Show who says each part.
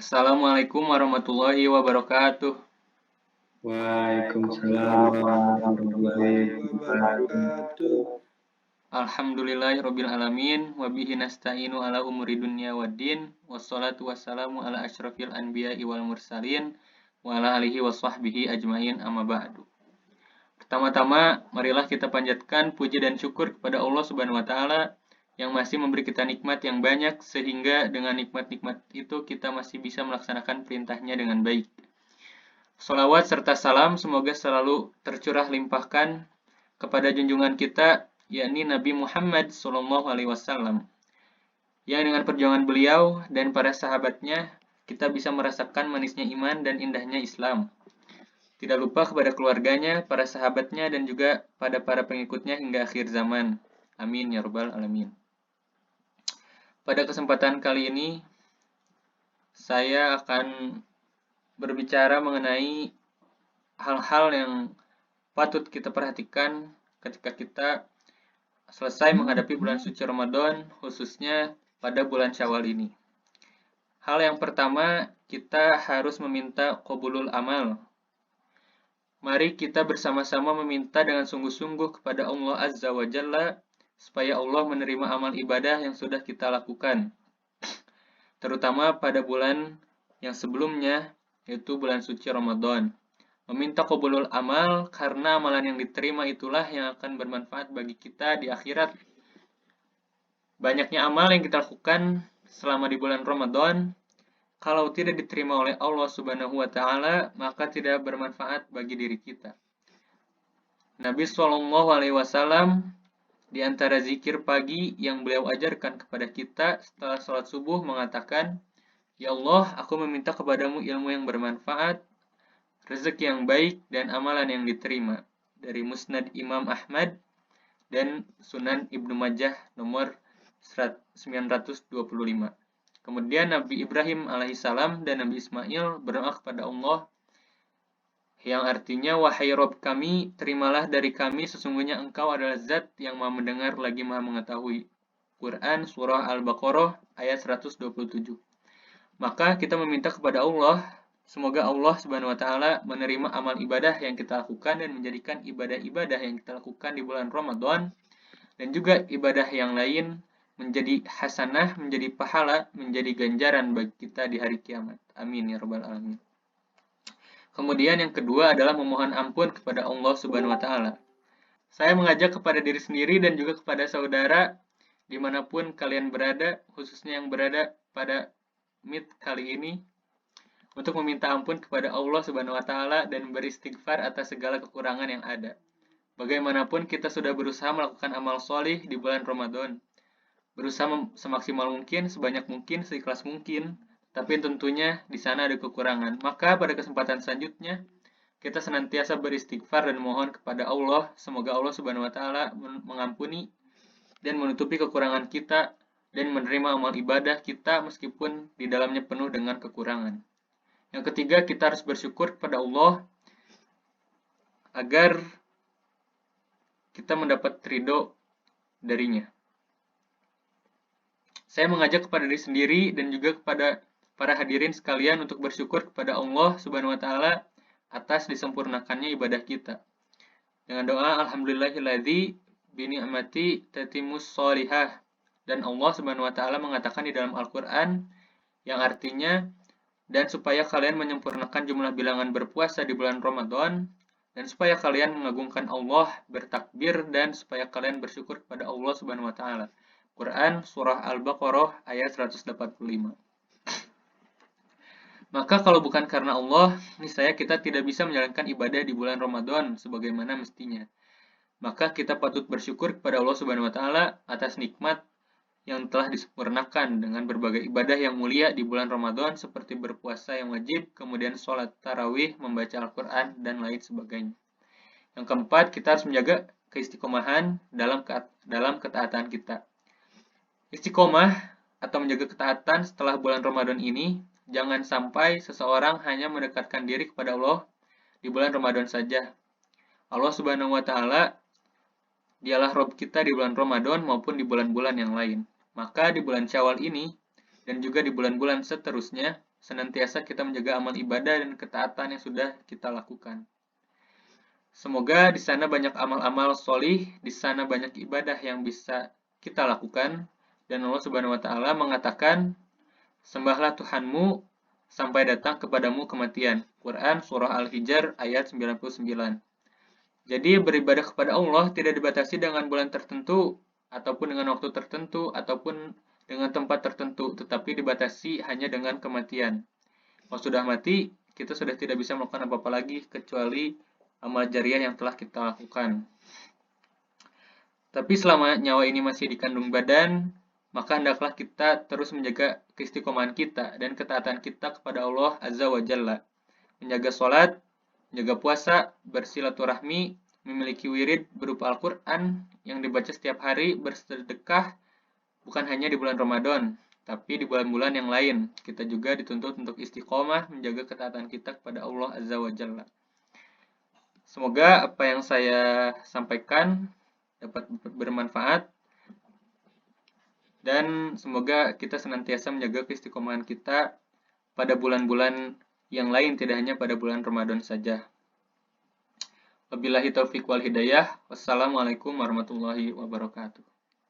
Speaker 1: Assalamualaikum warahmatullahi wabarakatuh.
Speaker 2: Waalaikumsalam warahmatullahi wabarakatuh.
Speaker 1: Alhamdulillahirabbil alamin wa bihi nasta'inu ala umuri dunya waddin wassalatu wassalamu ala asyrafil anbiya'i wal mursalin wa ala alihi wa sahbihi ajmain amma ba'du. Pertama-tama, marilah kita panjatkan puji dan syukur kepada Allah Subhanahu wa taala yang masih memberi kita nikmat yang banyak sehingga dengan nikmat-nikmat itu kita masih bisa melaksanakan perintahnya dengan baik. Sholawat serta salam semoga selalu tercurah limpahkan kepada junjungan kita, yakni Nabi Muhammad SAW, yang dengan perjuangan beliau dan para sahabatnya, kita bisa merasakan manisnya iman dan indahnya Islam. Tidak lupa kepada keluarganya, para sahabatnya, dan juga pada para pengikutnya hingga akhir zaman. Amin ya rabbal alamin. Pada kesempatan kali ini, saya akan berbicara mengenai hal-hal yang patut kita perhatikan ketika kita selesai menghadapi bulan suci Ramadan, khususnya pada bulan Syawal ini. Hal yang pertama, kita harus meminta qabulul amal. Mari kita bersama-sama meminta dengan sungguh-sungguh kepada Allah Azza wa Jalla supaya Allah menerima amal ibadah yang sudah kita lakukan. Terutama pada bulan yang sebelumnya, yaitu bulan suci Ramadan. Meminta qabulul amal karena amalan yang diterima itulah yang akan bermanfaat bagi kita di akhirat. Banyaknya amal yang kita lakukan selama di bulan Ramadan, kalau tidak diterima oleh Allah Subhanahu wa taala, maka tidak bermanfaat bagi diri kita. Nabi SAW di antara zikir pagi yang beliau ajarkan kepada kita setelah sholat subuh mengatakan, "Ya Allah, aku meminta kepadamu ilmu yang bermanfaat, rezeki yang baik, dan amalan yang diterima." Dari Musnad Imam Ahmad dan Sunan Ibnu Majah nomor 925. Kemudian Nabi Ibrahim alaihissalam dan Nabi Ismail berdoa kepada Allah yang artinya, "Wahai Rob kami, terimalah dari kami, sesungguhnya Engkau adalah Zat yang Maha mendengar lagi Maha mengetahui." Quran Surah Al-Baqarah ayat 127. Maka kita meminta kepada Allah, semoga Allah Subhanahu wa taala menerima amal ibadah yang kita lakukan dan menjadikan ibadah-ibadah yang kita lakukan di bulan Ramadan dan juga ibadah yang lain menjadi hasanah, menjadi pahala, menjadi ganjaran bagi kita di hari kiamat. Amin ya rabbal alamin. Kemudian yang kedua adalah memohon ampun kepada Allah Subhanahu wa taala. Saya mengajak kepada diri sendiri dan juga kepada saudara dimanapun kalian berada, khususnya yang berada pada Meet kali ini, untuk meminta ampun kepada Allah Subhanahu wa taala dan beristighfar atas segala kekurangan yang ada. Bagaimanapun kita sudah berusaha melakukan amal solih di bulan Ramadan, berusaha semaksimal mungkin, sebanyak mungkin, seikhlas mungkin, tapi tentunya di sana ada kekurangan. Maka pada kesempatan selanjutnya kita senantiasa beristighfar dan mohon kepada Allah, semoga Allah Subhanahu wa taala mengampuni dan menutupi kekurangan kita dan menerima amal ibadah kita meskipun di dalamnya penuh dengan kekurangan. Yang ketiga, kita harus bersyukur kepada Allah agar kita mendapat ridho darinya. Saya mengajak kepada diri sendiri dan juga kepada para hadirin sekalian untuk bersyukur kepada Allah Subhanahu wa taala atas disempurnakannya ibadah kita. Dengan doa alhamdulillahilladzi bi ni'mati tatimmus sholihah. Dan Allah Subhanahu wa taala mengatakan di dalam Al-Qur'an yang artinya, dan supaya kalian menyempurnakan jumlah bilangan berpuasa di bulan Ramadan, dan supaya kalian mengagungkan Allah, bertakbir, dan supaya kalian bersyukur kepada Allah Subhanahu wa taala. Quran Surah Al-Baqarah ayat 185. Maka kalau bukan karena Allah, niscaya kita tidak bisa menjalankan ibadah di bulan Ramadan sebagaimana mestinya. Maka kita patut bersyukur kepada Allah Subhanahu wa taala atas nikmat yang telah disempurnakan dengan berbagai ibadah yang mulia di bulan Ramadan seperti berpuasa yang wajib, kemudian sholat tarawih, membaca Al-Quran, dan lain sebagainya. Yang keempat, kita harus menjaga keistiqomahan dalam ketaatan kita. Istiqomah atau menjaga ketaatan setelah bulan Ramadan ini, jangan sampai seseorang hanya mendekatkan diri kepada Allah di bulan Ramadan saja. Allah Subhanahu wa taala dialah Rob kita di bulan Ramadan maupun di bulan-bulan yang lain. Maka di bulan Syawal ini dan juga di bulan-bulan seterusnya, senantiasa kita menjaga amal ibadah dan ketaatan yang sudah kita lakukan. Semoga di sana banyak amal-amal solih, di sana banyak ibadah yang bisa kita lakukan, dan Allah Subhanahu wa Ta'ala mengatakan, sembahlah Tuhanmu sampai datang kepadamu kematian. Quran Surah Al-Hijr ayat 99. Jadi beribadah kepada Allah tidak dibatasi dengan bulan tertentu, ataupun dengan waktu tertentu, ataupun dengan tempat tertentu, tetapi dibatasi hanya dengan kematian. Kalau sudah mati, kita sudah tidak bisa melakukan apa-apa lagi kecuali amal jariah yang telah kita lakukan. Tapi selama nyawa ini masih dikandung badan, maka hendaklah kita terus menjaga keistiqomahan kita dan ketaatan kita kepada Allah Azza wa Jalla. Menjaga sholat, menjaga puasa, bersilaturahmi, memiliki wirid berupa Al-Quran yang dibaca setiap hari, bersedekah, bukan hanya di bulan Ramadan, tapi di bulan-bulan yang lain. Kita juga dituntut untuk istiqomah menjaga ketaatan kita kepada Allah Azza wa Jalla. Semoga apa yang saya sampaikan dapat bermanfaat, dan semoga kita senantiasa menjaga keistiqomahan kita pada bulan-bulan yang lain, tidak hanya pada bulan Ramadan saja. Wabillahi taufiq wal hidayah. Wassalamualaikum warahmatullahi wabarakatuh.